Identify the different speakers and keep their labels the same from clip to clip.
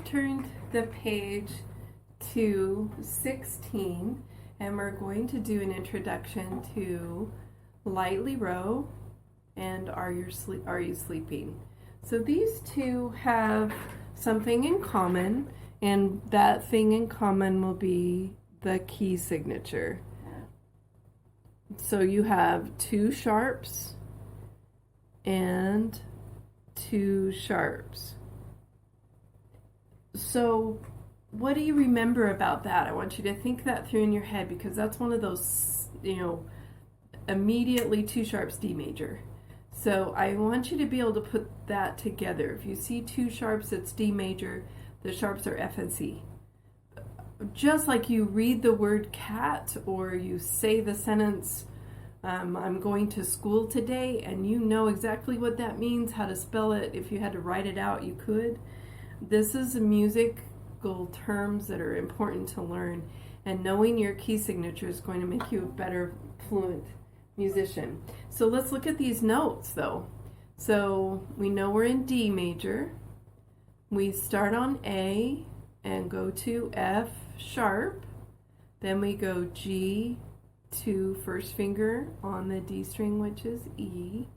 Speaker 1: turned the page to 16, and we're going to do an introduction to Lightly Row and Are You Sleeping? So these two have something in common, and that thing in common will be the key signature. So you have two sharps and two sharps. So what do you remember about that? I want you to think that through in your head, because that's one of those, immediately two sharps, D major. So I want you to be able to put that together. If you see two sharps, it's D major. The sharps are F and C. Just like you read the word cat, or you say the sentence, I'm going to school today, and you know exactly what that means, how to spell it. If you had to write it out, you could. This is musical terms that are important to learn, and knowing your key signature is going to make you a better fluent musician. So let's look at these notes though. So we know we're in D major. We start on A and go to F sharp. Then we go G to first finger on the D string, which is E.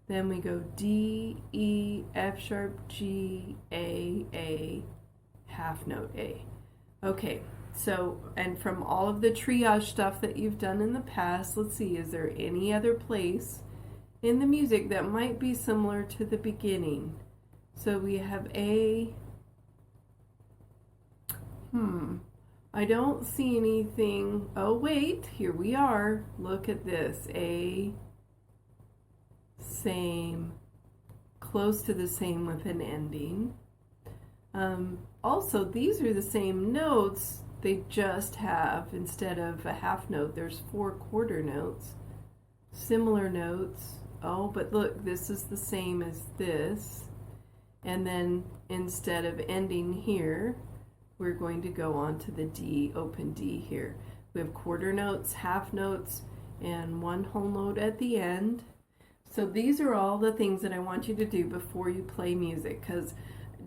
Speaker 1: Then we go D, E, F sharp, G, A, half note A. Okay, so, and from all of the triage stuff that you've done in the past, let's see, is there any other place in the music that might be similar to the beginning? So we have A. I don't see anything. Oh wait, here we are. Look at this. A, same, close to the same with an ending. Also, these are the same notes. They just have, instead of a half note, there's 4 quarter notes. Similar notes. Oh, but look, this is the same as this. And then instead of ending here, we're going to go on to the D, open D here. We have quarter notes, half notes, and 1 whole note at the end. So these are all the things that I want you to do before you play music, because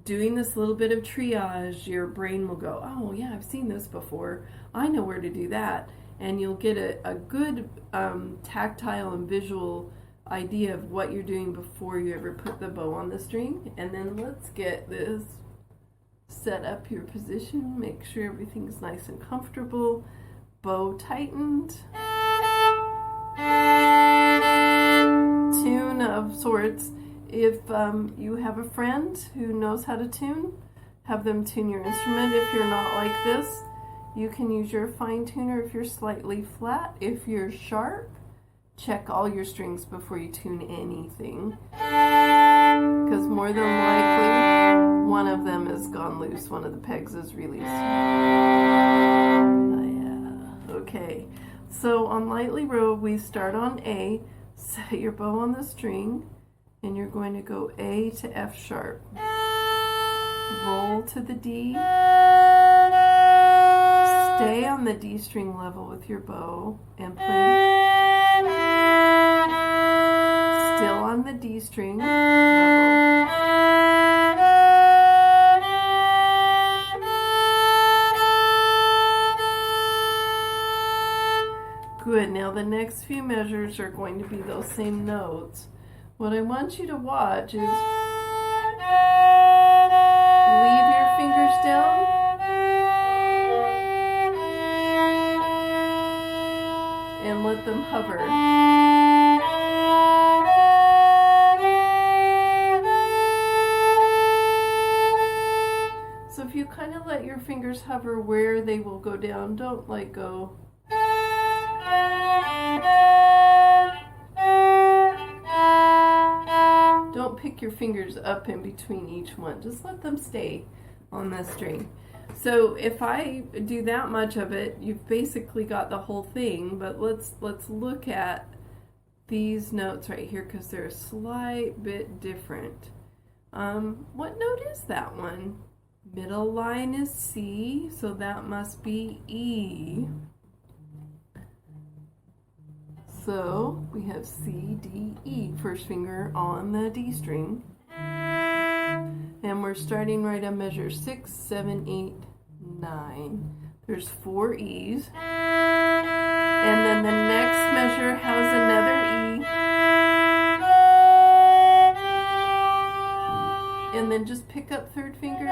Speaker 1: doing this little bit of triage, your brain will go, oh yeah, I've seen this before. I know where to do that. And you'll get a good tactile and visual idea of what you're doing before you ever put the bow on the string. And then let's get this. Set up your position, make sure everything's nice and comfortable. Bow tightened. Tune of sorts. If you have a friend who knows how to tune, have them tune your instrument. If you're not like this, you can use your fine tuner if you're slightly flat. If you're sharp, check all your strings before you tune anything, because more than likely one of them has gone loose, one of the pegs is released. Yeah. Okay, so on Lightly Row we start on A. Set your bow on the string, and you're going to go A to F sharp, roll to the D, stay on the D string level with your bow, and play still on the D string level. Good. Now the next few measures are going to be those same notes. What I want you to watch is leave your fingers down and let them hover. So if you kind of let your fingers hover where they will go down, don't let go. Don't pick your fingers up in between each one. Just let them stay on the string. So if I do that much of it, you've basically got the whole thing, but let's look at these notes right here, because they're a slight bit different. What note is that one? Middle line is C, so that must be E. So we have C, D, E, first finger on the D string. And we're starting right on measure 6, 7, 8, 9. There's 4 E's. And then the next measure has another E. And then just pick up third finger.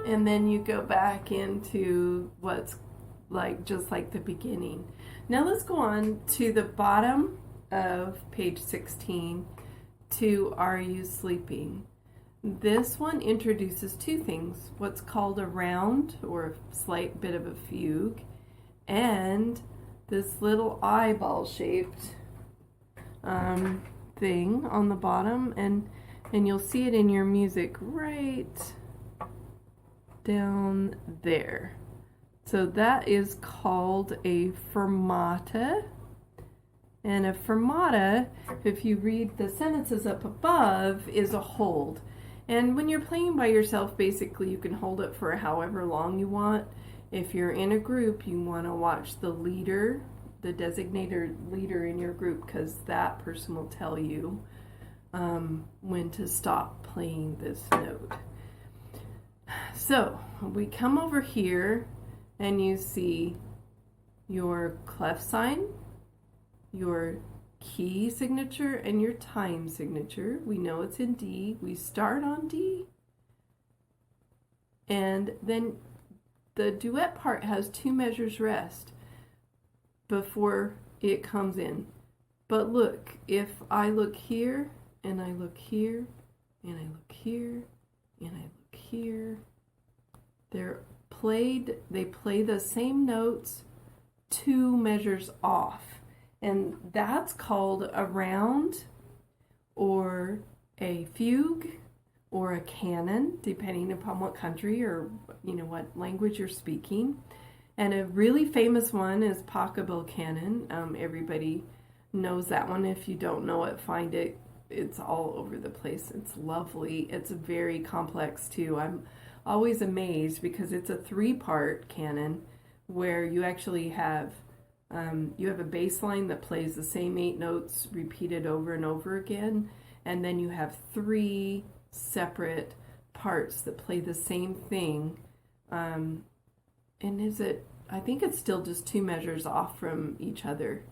Speaker 1: And then you go back into what's like just like the beginning. Now let's go on to the bottom of page 16 to Are You Sleeping? This one introduces 2 things, what's called a round or a slight bit of a fugue, and this little eyeball shaped thing on the bottom, and you'll see it in your music right down there. So that is called a fermata. And a fermata, if you read the sentences up above, is a hold. And when you're playing by yourself, basically you can hold it for however long you want. If you're in a group, you want to watch the leader, the designated leader in your group, because that person will tell you when to stop playing this note. So we come over here and you see your clef sign, your key signature, and your time signature. We know it's in D. We start on D. And then the duet part has 2 measures rest before it comes in. But look, if I look here, and I look here, and I look here, and I look here, they play the same notes 2 measures off. And that's called a round or a fugue or a canon, depending upon what country or what language you're speaking. And a really famous one is Pachelbel canon. Everybody knows that one. If you don't know it, find it. It's all over the place. It's lovely. It's very complex too. I'm always amazed because it's a 3-part canon where you actually have you have a bass line that plays the same 8 notes repeated over and over again, and then you have 3 separate parts that play the same thing. And I think it's still just 2 measures off from each other.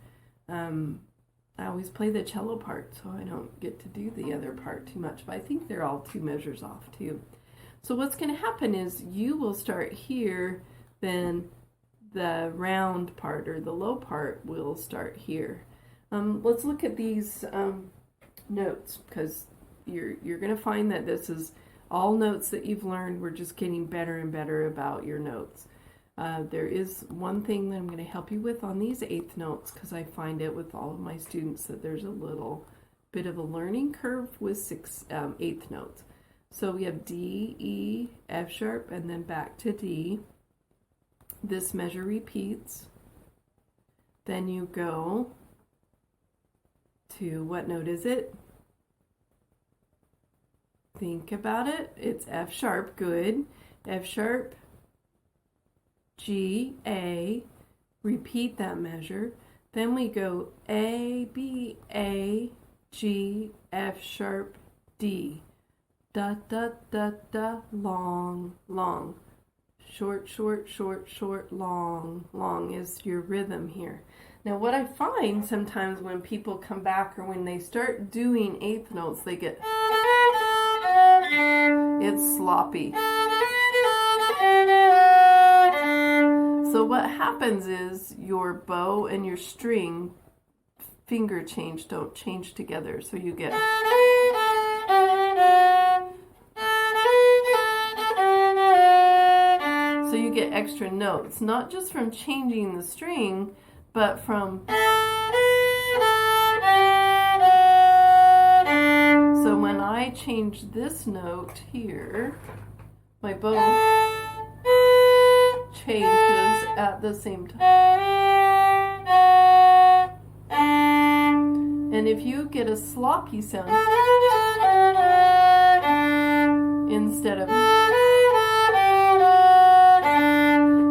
Speaker 1: I always play the cello part, so I don't get to do the other part too much, but I think they're all 2 measures off too. So what's going to happen is you will start here, then the round part or the low part will start here. Let's look at these notes, because you're going to find that this is all notes that you've learned. We're just getting better and better about your notes. There is one thing that I'm going to help you with on these 8th notes, because I find it with all of my students that there's a little bit of a learning curve with 8th notes. So we have D, E, F sharp, and then back to D. This measure repeats. Then you go to, what note is it? Think about it. It's F sharp, good. F sharp, G, A, repeat that measure. Then we go A, B, A, G, F sharp, D. Da, da, da, da, long, long. Short, short, short, short, long, long is your rhythm here. Now what I find sometimes when people come back or when they start doing 8th notes, they get, it's sloppy. So what happens is your bow and your string finger don't change together. So you get, so you get extra notes, not just from changing the string, but from, so when I change this note here, my bow changes at the same time. And if you get a sloppy sound instead of,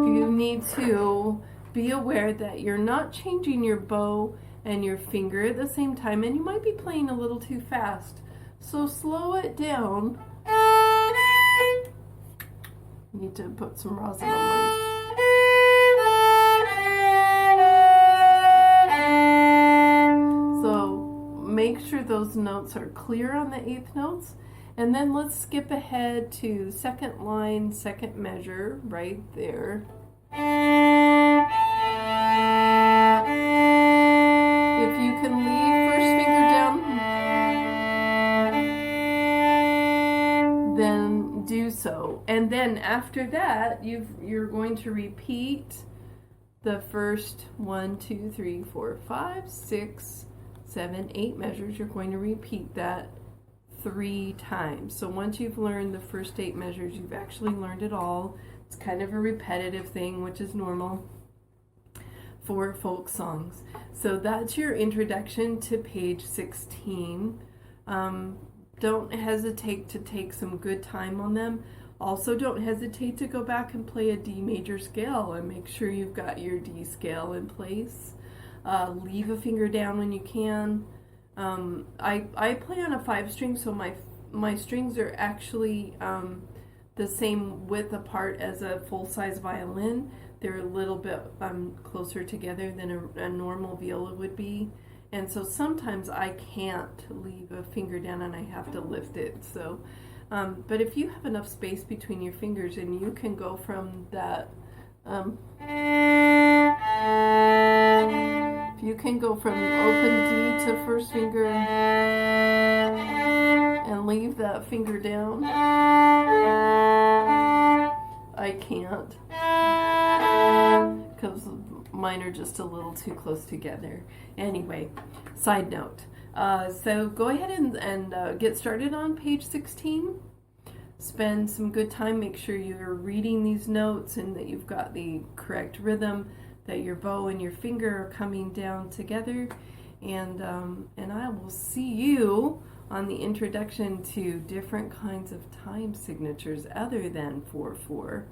Speaker 1: you need to be aware that you're not changing your bow and your finger at the same time, and you might be playing a little too fast. So slow it down. Need to put some rosin on my. So make sure those notes are clear on the eighth notes. And then let's skip ahead to second line, second measure, right there. If you can leave first finger down, then do so. And then after that, you're going to repeat the first 1, 2, 3, 4, 5, 6, 7, 8 measures. You're going to repeat that 3 times. So once you've learned the first 8 measures, you've actually learned it all. It's kind of a repetitive thing, which is normal for folk songs. So that's your introduction to page 16. Don't hesitate to take some good time on them. Also, don't hesitate to go back and play a D major scale and make sure you've got your D scale in place. Leave a finger down when you can. I play on a 5-string, so my strings are actually the same width apart as a full-size violin. They're a little bit closer together than a normal viola would be. And so sometimes I can't leave a finger down and I have to lift it. So, but if you have enough space between your fingers and you can go from that, if you can go from open D to first finger and leave that finger down, I can't, because mine are just a little too close together. Anyway, side note. So go ahead and get started on page 16. Spend some good time. Make sure you're reading these notes and that you've got the correct rhythm, that your bow and your finger are coming down together. And I will see you on the introduction to different kinds of time signatures other than 4/4